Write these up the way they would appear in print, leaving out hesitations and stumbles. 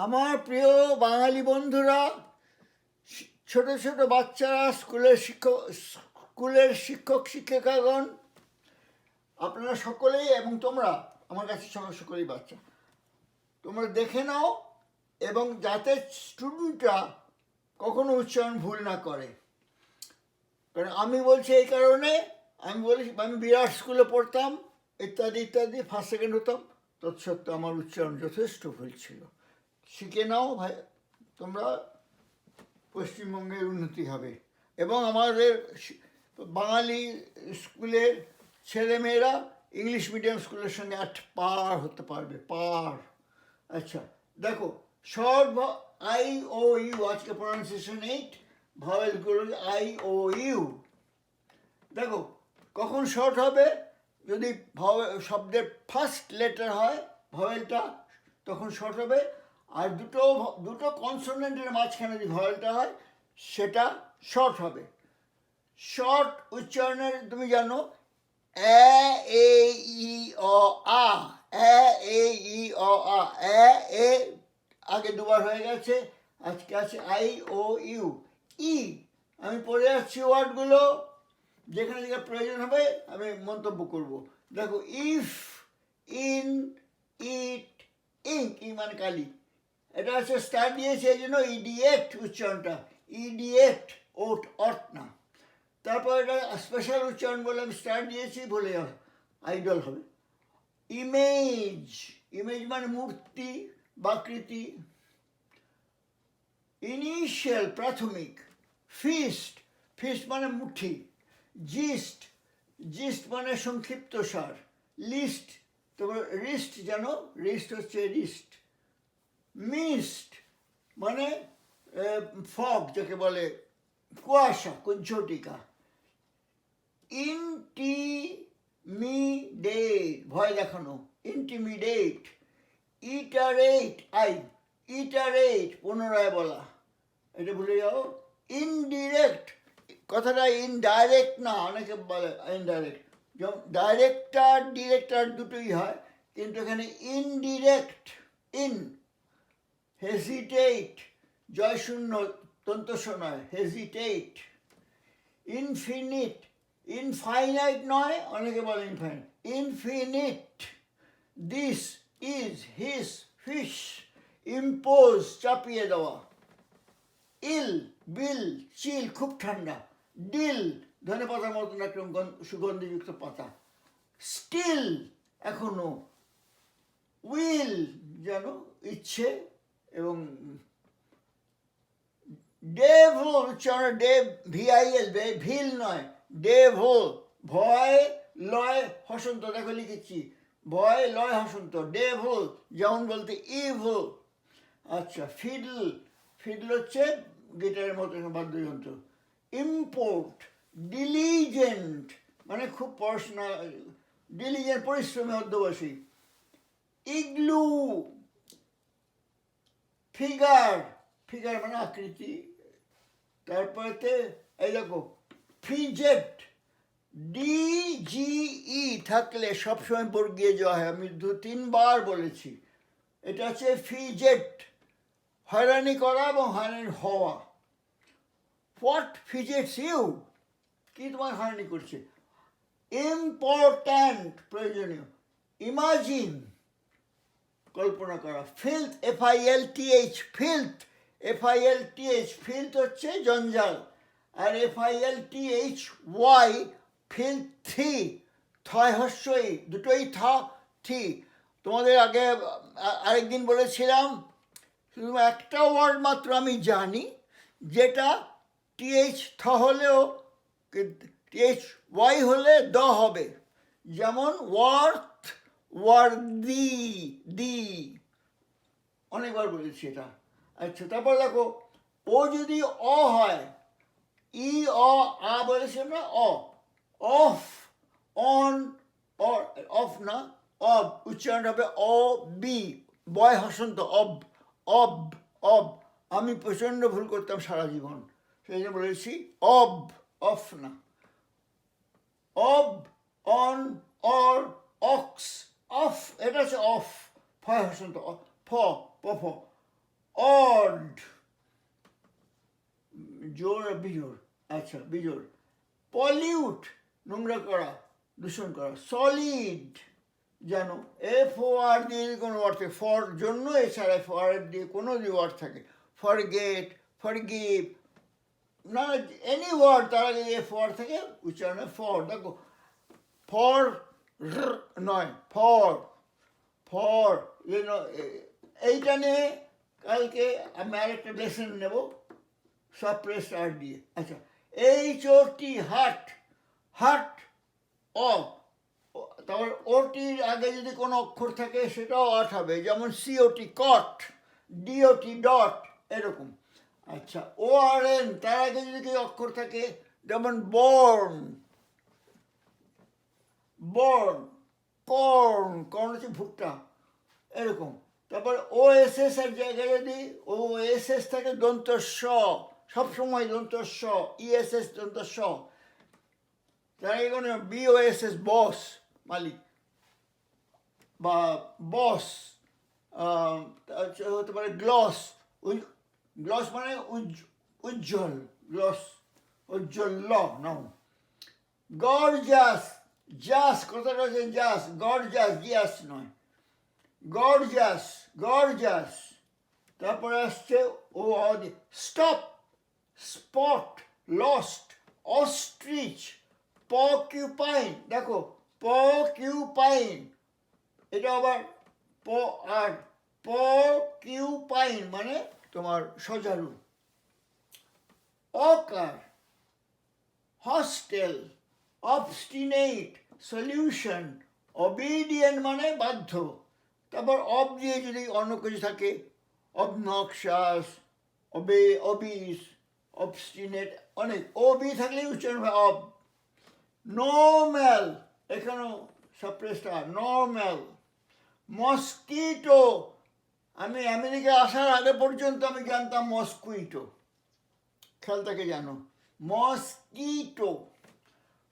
আমার প্রিয় বাঙালি বন্ধুরা, ছোট ছোট বাচ্চারা, স্কুলের শিক্ষক শিক্ষিকাগণ, আপনারা সকলেই এবং তোমরা আমার কাছে সকলেই বাচ্চা, তোমরা দেখে নাও এবং যাতে স্টুডেন্টরা কখনো উচ্চারণ ভুল না করে। কারণ আমি বলছি এই কারণে, আমি বিরাট স্কুলে পড়তাম, ইত্যাদি ইত্যাদি, ফার্স্ট সেকেন্ড হতাম, তৎসত্ত্বেও আমার উচ্চারণ যথেষ্ট ভুল ছিল। শিখে নাও ভাই, তোমরা পশ্চিমবঙ্গের উন্নতি হবে এবং আমাদের বাঙালি স্কুলের ছেলেমেয়েরা ইংলিশ মিডিয়াম স্কুলের সঙ্গে পার হতে পারবে, পার। আচ্ছা দেখো, শর্ট আই ও ইউ, আজকে প্রনাউন্সিয়েশন 8, ভাওয়েলগুলো আই ও ইউ। দেখো কখন শর্ট হবে, যদি শব্দের ফার্স্ট লেটার হয় ভাওয়েলটা, তখন শর্ট হবে। আর দুটো কনসোনেন্টের মাঝখানে যদি ভাওয়েলটা হয় সেটা শর্ট হবে। শর্ট উচ্চারণের তুমি জানো, এ এ ই অ আ, এ এ ই অ আ, এ আগে দুবার হয়ে গেছে, আজকে আছে আই ও ইউ। ই আমি পড়ে যাচ্ছি ওয়ার্ডগুলো, যেখানে যেখানে প্রয়োজন হবে আমি মন্তব্য করব। দেখো, ইফ, ইন, ইট, ইঙ্ক, ই মানে কালি, এটা হচ্ছে স্টার দিয়েছে এই জন্য ইডিয়েট উচ্চারণটা, ইডিয়েট, ওট অট না। তারপর এটা স্পেশাল উচ্চারণ বলে আমি স্টার দিয়েছি, বলে আইডল হবে। ইমেজ, ইমেজ মানে মূর্তি বাকৃতি। ইনিশিয়াল প্রাথমিক। ফিস্ট, ফিস্ট মানে মুঠি। জিস্ট, জিস্ট মানে সংক্ষিপ্ত সার। লিস্ট, তোমার রিস্ট জানো, রিস্ট হচ্ছে রিস্ট। মিস্ট মানে ফগ যাকে বলে, কুয়াশা, কুজ্ঝটিকা। ইন্টিমিডেট ভয় দেখানো, ইন্টিমিডেট। ইটারেট, ইটারেট পুনরায় বলা, এটা ভুলে যাও। ইনডিরেক্ট, কথাটা ইনডাইরেক্ট না, অনেকে বলে ইনডাইরেক্ট, যেমন ডাইরেক্টর ডিরেক্টর দুটোই হয়, কিন্তু এখানে ইনডিরেক্ট। ইন। হেজিটেট, জয়শূন্য তন্তস্ব নয়, হেজিটেট। ইনফিনিট, ইনফাইনাইট নয়, অনেকে বলে infinite, infinite. This, is, his, fish. Impose, চাপিয়ে দেওয়া। ইল, বিল, চিল, খুব ঠান্ডা। ডিল, ধনে পাতার মতন একদম সুগন্ধিযুক্ত পাতা। স্টিল, এখনো। উইল যেন ইচ্ছে, এবং ডেভল উচ্চারণ ডেভ, ভিআইএল, ভিল নয়, ডেভল। ভয় লয় হসন্ত, দেখো লিখেছি, ভয় লয় হসন্ত, ডেভল, যেমন বলতে ইভল। আচ্ছা, ফিডল, ফিডল হচ্ছে গিটারের মতো বাদ্যযন্ত্র। ইম্পোর্ট, ডিলিজেন্ট মানে খুব পড়াশোনা, ডিলিজেন্ট পরিশ্রমী, অধ্যবসায়ী। ইগলু, ফিগার, ফিগার মানে আকৃতি। তারপরে এই দেখো, ফিজেট, ডিজিই থাকলে সবসময় বর্গিয়ে যাওয়া হয়, আমি 2-3 বার বলেছি। এটা হচ্ছে ফিজেট, হয়রানি করা এবং হয়রানি হওয়া। হোয়াট ফিজেটস ইউ, কি তোমার হয়রানি করছে। ইম্পর্ট্যান্ট, প্রয়োজনীয়। ইমাজিন, কল্পনা করা। ফিল্থ, FILTH, ফিল্থ, FILTH, ফিল্থ হচ্ছে জঞ্জাল, আর FILTHY, ফিল্থি, থয় হস্যই, দুটোই থি। তোমাদের আগে আরেকদিন বলেছিলাম, শুধু একটা ওয়ার্ড মাত্র আমি জানি যেটা TH থ হলেও THY হলে দ হবে, যেমন ওয়ার্থ, ওয়ার্দি, দি, অনেকবার বলেছি এটা। আচ্ছা, তারপর দেখো, ও যদি অ হয়, ই অ আ বলেছি আমরা, অফ, অন, অফ না, অব, উচ্চারণ হবে অ বি, বয় হসন্ত, অব, অব, অব। আমি প্রচণ্ড ভুল করতাম সারা জীবন, সেই জন্য বলেছি অব, অফ না। Of, on, or, ox, off, এটা হচ্ছে অফ, ফয় হসন্ত, ফ, পফ। অড, জোর বিজোর, আচ্ছা বিজোর। পলিউট, নোংরা করা, দূষণ করা। সলিড, জানো এফ ও আর দিয়ে কোনো ওয়ার্ড থাকে, ফর জন্য, এছাড়া এফ ও আর দিয়ে কোনো যদি ওয়ার্ড থাকে, ফরগেট, ফরগিভ, না এনি ওয়ার্ড তার আগে এফ ওয়ার্ড থেকে উচ্চারণে ফর। দেখো ফর নয়, ফর, ফর এইটা নিয়ে কালকে আমি আরেকটা লেসন নেব সাপ্রেস আর দিয়ে। আচ্ছা এইচ ও টি, হাট, হাট অ, তারপর ওটির আগে যদি কোনো অক্ষর থাকে সেটাও আট হবে, যেমন সিওটি কট, ডিওটি ডট, এরকম। আচ্ছা ও আর এন তার আগে যদি কিছু অক্ষর থাকে, যেমন বর্ন, বর্ন, কর্ন, কর্ন হচ্ছে ভুট্টা, এরকম। তারপর ও এস এস এর জায়গায় যদি ও এস এস থাকে দন্ত স, সবসময় দন্ত স, ইএসএস দন্ত স, তার আগে কোনো বিওএসএস বস, মালিক বা বস, হতে পারে গ্লস, গ্লস মানে উজ্জ্বল, গ্লস উজ্জ্বল, ল নাও। গর্জাস, জাস কথাটা হচ্ছে জাস, গর্জাস জিয়াস নয়, গর্জাস, গর্জাস। তারপরে আসছে ও স্টপ, স্পট, লস্ট, অস্ট্রিচ, পকিউপাইন, দেখো পকিউপাইন, এটা আবার প আর পকিউপাইন মানে তোমার সজারু। অকার, হস্টেল, অবস্টিনেট, সলিউশন, অবিডিয়েন্ট মানে বাধ্য। তারপর অব দিয়ে যদি অন্য কিছু থাকে, অবনক্সাস, অবিস, অবস্টিনেট, অনেক ওবি থাকলে উচ্চারণ হয় অব। নর্মাল, এখানেও সাপ্রেসটা নর্মাল। মস্কিটো, আমি আমেরিকা আসার আগে পর্যন্ত আমি জানতাম মস্কুইটো, খেয়ালটাকে জানো, মস্কিটো।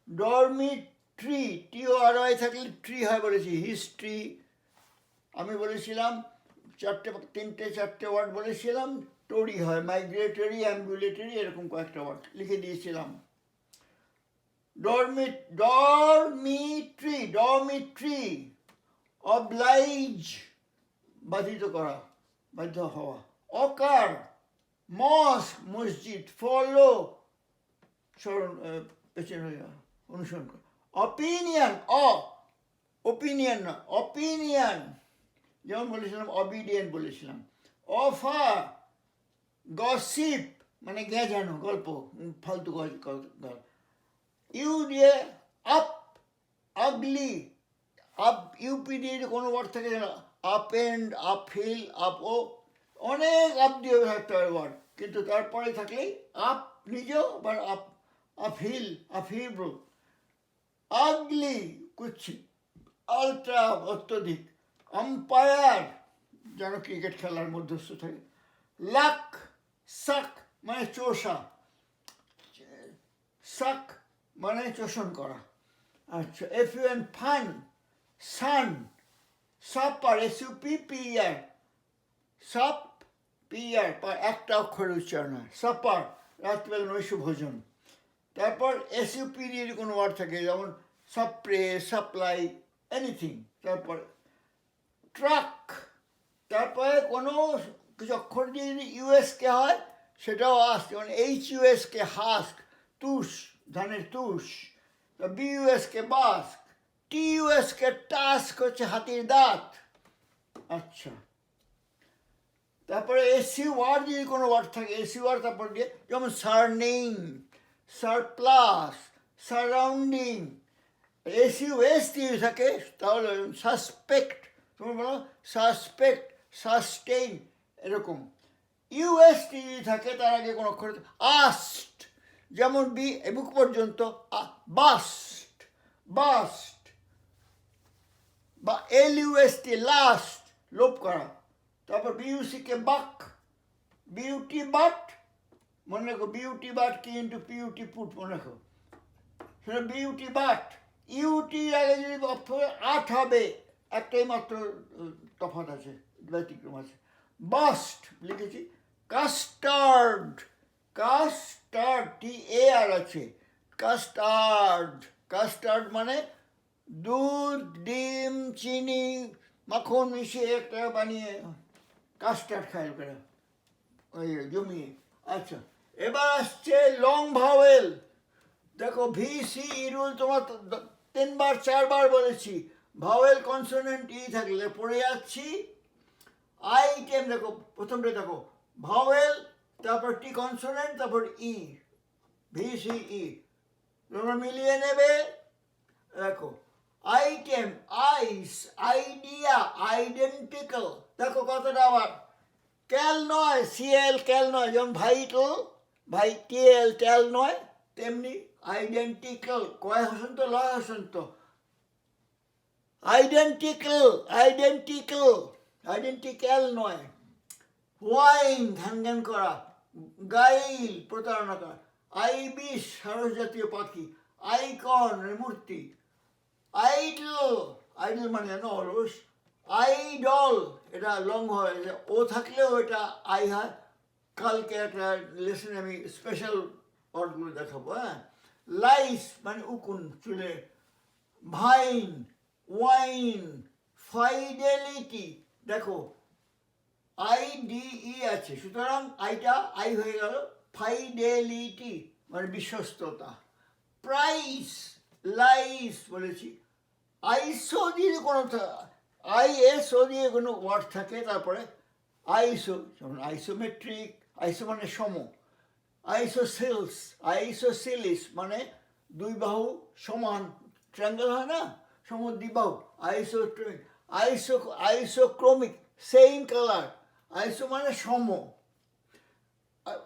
ডরমিট্রি, টিও আর ওয়াই থাকলে ট্রি হয় বলেছি, হিস্ট্রি, আমি বলেছিলাম তিনটে চারটে ওয়ার্ড বলেছিলাম, টরি হয়, মাইগ্রেটরি, অ্যাম্বুলেটরি, এরকম কয়েকটা ওয়ার্ড লিখে দিয়েছিলাম। ডরমিট্রি, ডরমিট্রি। অবলাইজ, বাধিত করা, বাধ্য হওয়া। অকার, মস্ক, মসজিদ। ফলো, স্মরণ, অনুসরণ করা। অপিনিয়ন, ওপিনিয়ন না, অপিনিয়ন, যেমন বলেছিলাম অবিডিয়েন্ট বলেছিলাম। অফার, গসিপ মানে গেজানো, গল্প, ফালতু গল্প। ইউ দিয়ে আপ, আগলি, আপ, ইউপি দিয়ে কোনো ওয়ার্ড থাকে, আপ এন্ড, আপ হিল, আপ ও, অনেক আপ দিয়ে থাকতে হয় ওয়ার্ড, কিন্তু তারপরে থাকলেই আপ নিজেও বা up, uphill, uphill. Ugly, কুচ্ছিত। আলট্রা, অত্যধিক। আম্পায়ার, যেন ক্রিকেট খেলার মধ্যস্থ থাকে। লাক, সাক মানে চোষা, সাক মানে চোষণ করা। আচ্ছা এফইউএন, ফান, সান। সাপার, SUPPER, সাপ পিয়ার, একটা অক্ষর উচ্চারণ হয়, সাপার, রাত্রিবেলা নৈশ ভোজন। তারপর SUP দিয়ে কোনো ওয়ার্ড থাকে, যেমন সাপ্রে, সাপ্লাই, এনিথিং। তারপর ট্রাক, তারপরে কোনো কিছু অক্ষর দিয়ে যদি ইউএসকে হয় সেটাও আসছে, যেমন HUSকে হাস্ক, তুষ, ধানের তুষ। BUSকে বাস্ক, TUSকে টাস্ক হচ্ছে হাতির দাঁত। আচ্ছা তারপরে SU ওয়ার্ড যদি কোনো ওয়ার্ড থাকে, SU ওয়ার্ড তারপর দিয়ে, যেমন সারনেম, সারপ্লাস, সারাউন্ডিং। SUS দিয়ে থাকে তাহলে সাসপেক্ট, তুমি বলো সাসপেক্ট, সাস্টেইন, এরকম। UST যদি থাকে তার আগে কোনো অক্ষর, আস্ট, যেমন বুক পর্যন্ত, বাস্ট, বাস্ট। বা LUST, লাস্ট, লোপ করা। তারপর BUCকে বাক, বিউটি বাট, মনে রাখো বিউটি বাট কি ইন্টু পিউটি পুট, মনে রাখো সেটা বিউটি বাট। ইউটি আগে যদি আট হবে, একটাই মাত্র তফাৎ আছে, ব্যতিক্রম আছে। বাস্ট লিখেছি, কাস্টার্ড, কাস্টার্ড TAR আছে, কাস্টার্ড, কাস্টার্ড মানে দুধ, ডিম, চিনি, মাখন মিশিয়ে একটা বানিয়ে কাস্টার্ড খায় লোকেরা ওই জমিয়ে। আচ্ছা, এবার আসছে লং ভাওয়েল। দেখো VC রুল তোমার 3বার 4বার বলেছি, ভাওয়েল কনসোনেন্ট থাকলে পড়ে যাচ্ছি। আইটেম দেখো, প্রথমটা দেখো ভাওয়েল, তারপর টি কনসোনেন্ট, তারপর VCE, তোমরা মিলিয়ে নেবে। দেখো আইটেম, আইস, আইডিয়া, আইডেন্টিক্যাল, দেখো কতটা আবার ক্যাল নয়, CL ক্যাল নয়, যেমন ভাইটাল, TL ট্যাল নয়, তেমনি আইডেন্টিক্যাল, কয় হসন্ত লয় হসন্ত, আইডেন্টিক্যাল, আইডেন্টিক্যাল, আইডেন্টিক্যাল নয়। ওয়াইন ধ্যান জ্ঞান করা, গাইল প্রতারণা করা, আইবিস সারস জাতীয় পাখি, আইকন মূর্তি, আইডল, আইডল মানে জানো অলস, আইডল এটা লং হয়, ও থাকলেও এটা আই হয়। কালকে একটা লেসনে আমি স্পেশাল ওয়ার্ডগুলো দেখাবো। হ্যাঁ, লাইস মানে উকুন চুলে, ভাইন, ওয়াইন, ফাইডেলিটি, দেখো IDE আছে, সুতরাং আইটা আই হয়ে গেল, ফাইডেলিটি মানে বিশ্বস্ততা। প্রাইস, লাইস বলেছি, আইসো দিয়ে কোনো ISO দিয়ে কোনো ওয়ার্ড থাকে, তারপরে আইসো, যেমন আইসোমেট্রিক, আইসো মানে সম, আইসোসেলস, আইসোসিলিস মানে দুই বাহু সমান, ট্রায়াঙ্গেল হয় না, সমদ্বিবাহু, আইসোক্রমিক সেম কালার, আইসো মানে সম,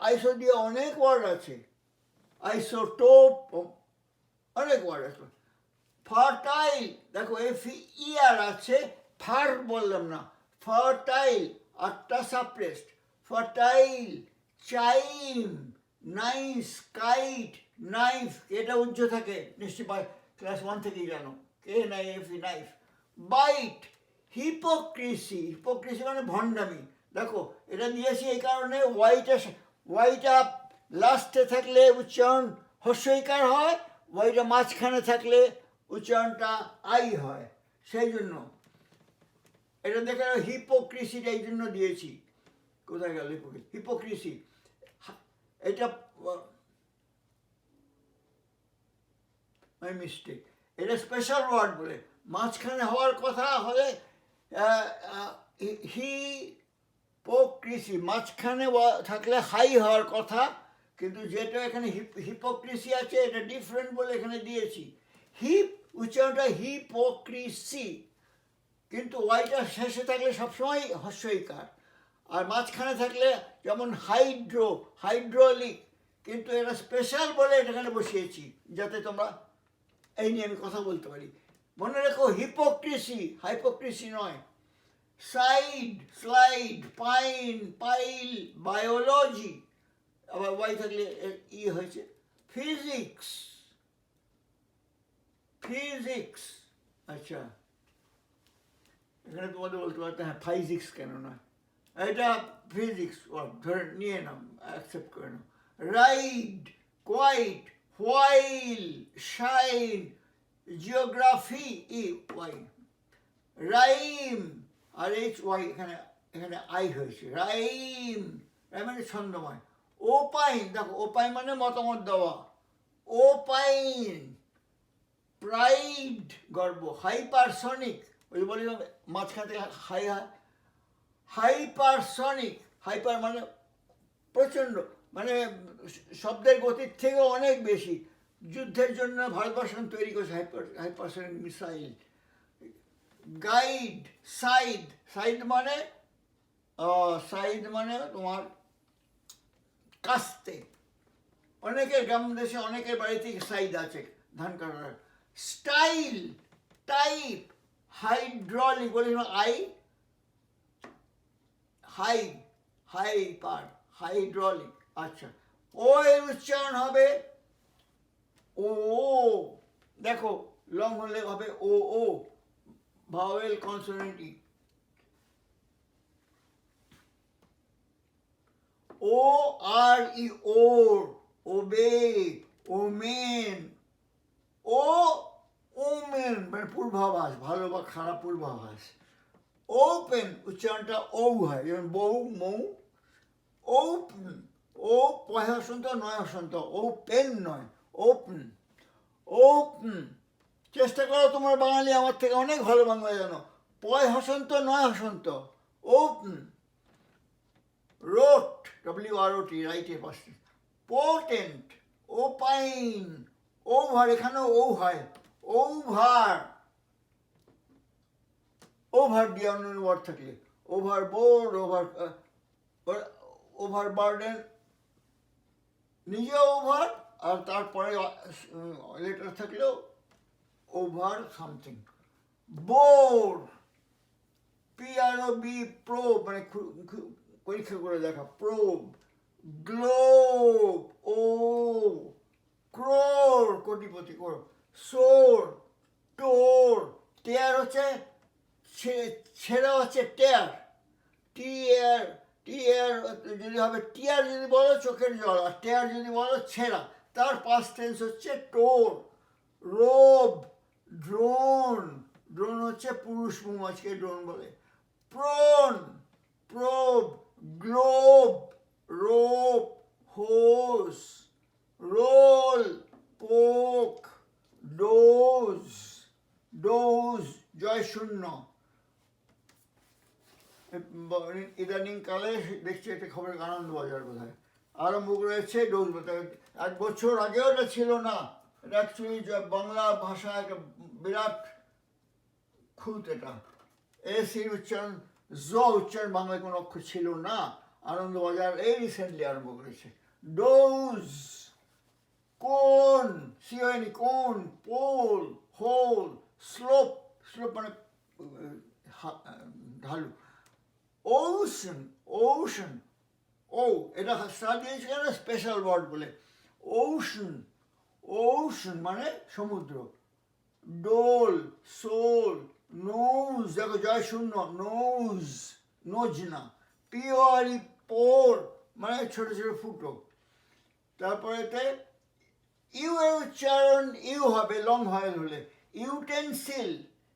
আইসো দিয়ে অনেক ওয়ার্ড আছে, আইসোটোপ, অনেক ওয়ার্ড আছে। ফার্টাইল, দেখো FER আছে, ফার বললাম না, ফার্টাইল, 8টা suppressed, fertile, chime, nice, kite, knife, এটা উজ্জ থাকে নিশ্চয়ই ক্লাস 1 থেকেই জানো, KNIFE knife. Bite, hypocrisy, hypocrisy মানে ভণ্ডামি, দেখো এটা দিয়েছি এই কারণে, ওয়াইটা লাস্টে থাকলে উচ্চারণ হস্যইকার হয়, ওয়াইটা মাঝখানে থাকলে উচ্চারণটা আই হয়, সেই জন্য এটা দেখে হিপোক্রিসিটা এই জন্য দিয়েছি। কোথায় গেল হিপোক্রিসি, এটা মাই মিস্টেক, এটা স্পেশাল ওয়ার্ড বলে, মাঝখানে হওয়ার কথা হলে হিপোক্রিসি, মাঝখানে থাকলে হাই হওয়ার কথা, কিন্তু যেটা এখানে হিপোক্রিসি আছে এটা ডিফারেন্ট বলে এখানে দিয়েছি। হিপ উচ্চারণটা হিপোক্রিসি, কিন্তু ওয়াইটা শেষে থাকলে সবসময় হস্যইকার, আর মাঝখানে থাকলে যেমন হাইড্রোলিক, কিন্তু এটা স্পেশাল বলে এটা এখানে বসিয়েছি যাতে তোমরা এই নিয়ে আমি কথা বলতে পারি। মনে রেখো হিপোক্রিসি, হাইপোক্রিসি নয়। স্লাইড, পাইন, পাইল, বায়োলজি, আবার ওয়াই থাকলে হয়েছে। ফিজিক্স, আচ্ছা এখানে তোমাদের বলতে পারতে হ্যাঁ ফাইজিক্স কেন নয়, এটা ফিজিক্স ধরে নিয়ে নাও, অ্যাকসেপ্ট করে নাও। Ride, quite, while, shine, geography, Y. Rhyme, আর ওয়াই, এখানে আই হয়েছে, রাইম, মানে ছন্দময়। ওপাইন, দেখো ওপাইন মানে মতামত দেওয়া, ওপাইন। প্রাইড, গর্ব। হাইপারসনিক, ওই বলি মাঝখান থেকে হাই হয়, হাইপারসনিক, হাইপার মানে প্রচণ্ড, মানে শব্দের গতির থেকেও অনেক বেশি, যুদ্ধের জন্য ভারতবর্ষ তৈরি করেছে হাইপারসনিক মিসাইল। গাইড, সাইড মানে তোমার কাস্তে, অনেকের গ্রাম দেশে অনেকের বাড়িতে সাইড আছে ধান কাটার। স্টাইল, টাইপ, হাইড্রলিক বলি হাইড্রলিক, আচ্ছা ও এর উচ্চারণ হবে ও, দেখো লং হলে হবে ও, ভাওয়েল কনসোনেন্ট ই। ও আর ই ওর, ওবে, ওমেন, ও ওমেন মানে পূর্বাভাস, ভালো বা খারাপ পূর্বাভাস। ওপেন উচ্চারণটা ও হয়, যেমন বউ, মৌ। ওপেন, ও পয় হসন্ত নয় হসন্ত, ওপেন নয়, ওপেন, ওপেন। চেষ্টা করো, তোমার বাঙালি আমার থেকে অনেক ভালো বাংলা জানো। পয় হসন্ত নয় হসন্ত, ওপেন। রোট, WROT, রাইটের পাশে। পোটেন্ট, ওপাইন, ওভার, এখানেও ও হয়, ওভার, ওভার দিয়ে অন্য ওয়ার্ড থাকলে, ওভার বোর্ড, ওভার বার্ডেন, নিজে ওভার, আর তারপরে লেটার থাকলেও over something. Bore, PROB, probe মানে পরীক্ষা করে দেখা, প্রোব। গ্লোব, ও। ক্রোর, কোটিপতি, ক্রোর। সোর, টোর। টেয়ার হচ্ছে ছেঁড়া, হচ্ছে টেয়ার, টিয়ার, টিয়ার যদি হবে, টিয়ার যদি বলো চোখের জল, আর টেয়ার যদি বলো ছেঁড়া, তার পাস্ট টেন্স হচ্ছে টোর। রোব, ড্রোন, ড্রোন হচ্ছে পুরুষ মৌমাছিকে ড্রোন বলে। প্রোন, প্রোব, গ্লোব, রোপ, হোস, রোল, পোক, ডোজ, ডোজ, জয় শূন্য। ইদানিং কালে দেখছি একটা খবরের আনন্দবাজার বোধহয় আরম্ভ করেছে ডোজ বলতে। 1 বছর আগেও এটা ছিল না। এটা অ্যাকচুয়ালি বাংলা ভাষা একটা বিরাট খুঁত। এটা এসির উচ্চারণ, জ উচ্চারণ বাংলায় কোনো অক্ষর ছিল না। আনন্দবাজার এই রিসেন্টলি আরম্ভ করেছে। ডোজ, কোন, সিওনি, কোন, পোল, হোল, স্লোপ, স্লোপ মানে ঢালু। ওশন, ওশন, ও এটা স্টার্ট দিয়েছে কেন স্পেশাল ওয়ার্ড বলে। ওশন, ওশন মানে সমুদ্র। ডোল, সোল, নোজ, দেখো জয় শূন্য, নোজ, নোজ না। পিওয়ারি, পোর মানে ছোট ছোট ফুটো। তারপরে ইউ এর উচ্চারণ ইউ হবে লং ভয়েল হলে। ইউটেন্সিল,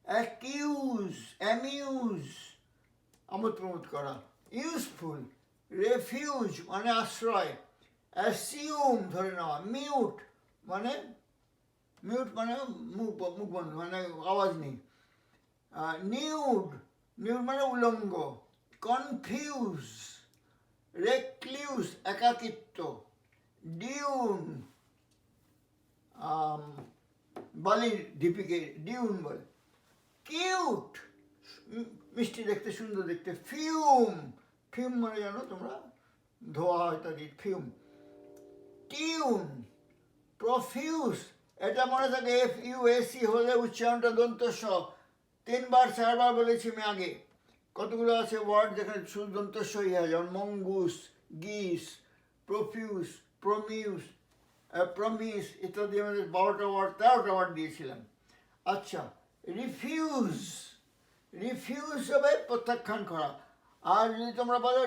অ্যাকিউজ, অ্যামিউজ আমোদ প্রমোদ করা। ইউজফুল, রেফিউজ মানে আশ্রয়। অ্যাসিউম ধরে নেওয়া। মিউট মানে মুখ বন্ধ মানে আওয়াজ নেই। নিউড, নিউড মানে উলঙ্গ। কনফিউজ, রেক্লিউজ একাকিত্ব। ডিউন, বালির ঢিপিকে ডিউন বলে। কিউট, মিষ্টি দেখতে, সুন্দর দেখতে। ফিউম, ফিউম মানে জানো তোমরা, ধোয়া হয় ইত্যাদি, ফিউম। টিউন, প্রফিউজ, এটা মনে থাকে FUAC হলে উচ্চারণটা দন্ত স। 3বার 4বার বলেছি আমি আগে। কতগুলো আছে ওয়ার্ড যেখানে শুধু দন্ত সই হয়, যেমন মঙ্গুস, গিস, প্রফিউজ, প্রমিউস, প্রমিস ইত্যাদি। আমাদের 12টা ওয়ার্ড 13টা ওয়ার্ড দিয়েছিলাম। আচ্ছা, রিফিউজ, রিফিউজ হবে প্রত্যাখ্যান করা। আর যদি তোমরা বলো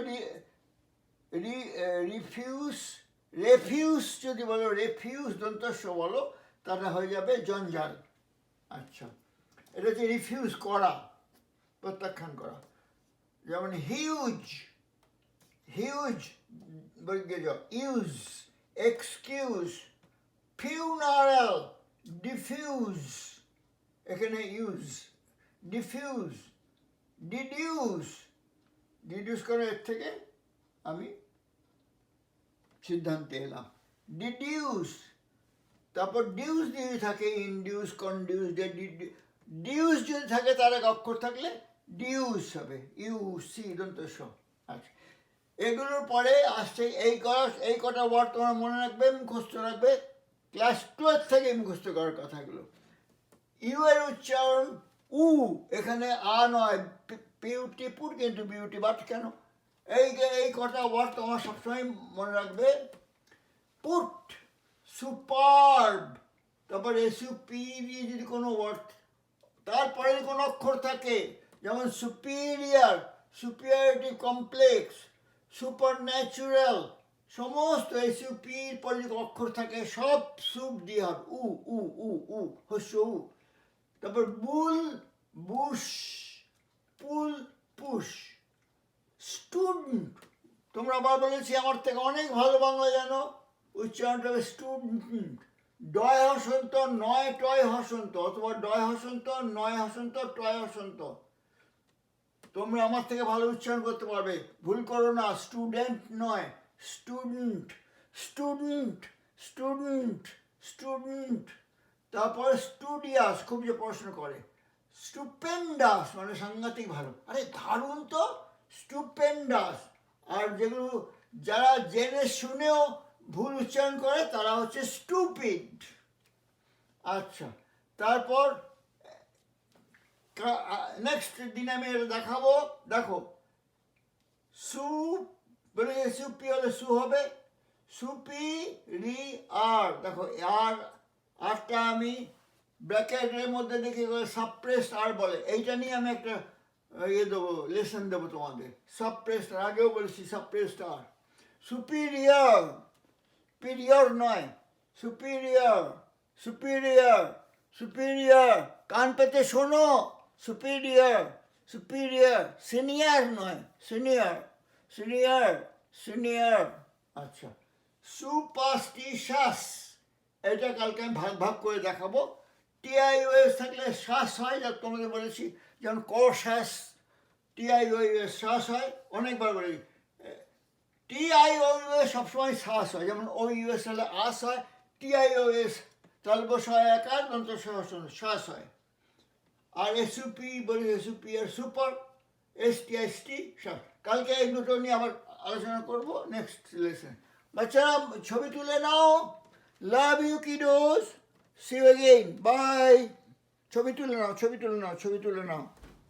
রিফিউজ, রেফিউজ যদি বলো, রেফিউজ দন্তস্ব বলো, তাহলে হয়ে যাবে জঞ্জাল। আচ্ছা, এটা হচ্ছে রিফিউজ করা, প্রত্যাখ্যান করা। যেমন huge, huge use, excuse. Funeral, diffuse, এখানে ইউজ। ডিফিউজ, ডিডিউস, ডিডিউস করে এর থেকে আমি সিদ্ধান্তে এলাম। ডিডিউস, তারপর ডিউস যদি থাকে, ইনডিউস, কনডিউস, ডিউস যদি থাকে তার এক অক্ষর থাকলে ডিউস হবে, ইউসি দন্তস্ব। আচ্ছা, এগুলোর পরে আসছে এই কটা ওয়ার্ড তোমরা মনে রাখবে, মুখস্থ রাখবে। ক্লাস 12 থেকে মুখস্থ করার কথাগুলো। ইউ এর উচ্চারণ উ, এখানে আ নয়, বিউটিফুল কিন্তু বিউটি বাট কেন। এই কটা ওয়ার্ড তোমার সবসময় মনে রাখবে। পুট, সুপারব, তারপরে SUP দিয়ে যদি কোনো ওয়ার্ড তারপরে কোনো অক্ষর থাকে, যেমন superior, superiority complex, super natural, সমস্ত এসইউপির পরে যে অক্ষর থাকে সব সুপ দিয়ে হবে, উ উ উ উ হস্য উ। তারপর বুল, বুশ, পুল, পুশ। স্টুডেন্ট, তোমরা আবার বলেছি আমার থেকে অনেক ভালো বাংলা জানো, উচ্চারণটা হবে স্টুডেন্ট। ডয় হসন্ত, নয় টয় হসন্ত, অথবা ডয় হসন্ত, নয় হসন্ত, টয় হসন্ত। তোমরা আমার থেকে ভালো উচ্চারণ করতে পারবে, ভুল করো না। স্টুডেন্ট নয়, স্টুডেন্ট, স্টুডেন্ট, স্টুডেন্ট, স্টুডেন্ট। তারপরে স্টুডিয়াস, খুব যে পড়াশোনা করে। স্টুপেন্ডাস মানে সাংঘাতিক ভালো, আরে দারুণ তো, স্টুপেন্ডাস। আর যেগুলো যারা জেনে শুনেও ভুল উচ্চারণ করে তারা হচ্ছে স্টুপিড। আচ্ছা, তারপর নেক্সট দিনে আমি এটা দেখাবো। দেখো, সু বলে সুপি হলে সু হবে, সুপি রি আর। দেখো আর, আরটা আমি ব্র্যাকেটের মধ্যে দেখে সাবপ্রেসড আর বলে, এইটা নিয়ে আমি একটা ইয়ে দেবো, লেসন দেবো তোমাদের। সাবপ্রেসড, আগেও বলেছি সাবপ্রেসড আর। সুপিরিয়র, পিরিয়র নয়, সুপিরিয়র, সুপিরিয়র, সুপিরিয়র, কান পেতে শোনো, সুপিরিয়র, সুপিরিয়র। সিনিয়র নয়, সিনিয়র, সিনিয়র, সিনিয়র। আচ্ছা, সুপারস্টিশাস, এটা কালকে আমি ভাগ ভাগ করে দেখাবো। টিআইওএস থাকলে শ্বাস হয়, যা তোমাদের বলেছি, যেমন কশ্বাস, টিআইওএস শ্বাস হয়, অনেকবার বলি। টিআইওএস সবসময় শ্বাস হয়, যেমন ওইউএস হলে আস হয়, টিআইওএস তালব সহায়কার দন্ত শ্বাস হয়। আর এসইউপি বলি, এসইউপি আর সুপার, এসটিএসটি শ্বাস। কালকে এই দুটো নিয়ে আবার আলোচনা করবো নেক্সট লেসন। বাচ্চারা ছবি তুলে নাও। Love you kiddos, see you again, bye. ছবি তুলে নাও, ছবি তুলে নাও, ছবি তুলে নাও।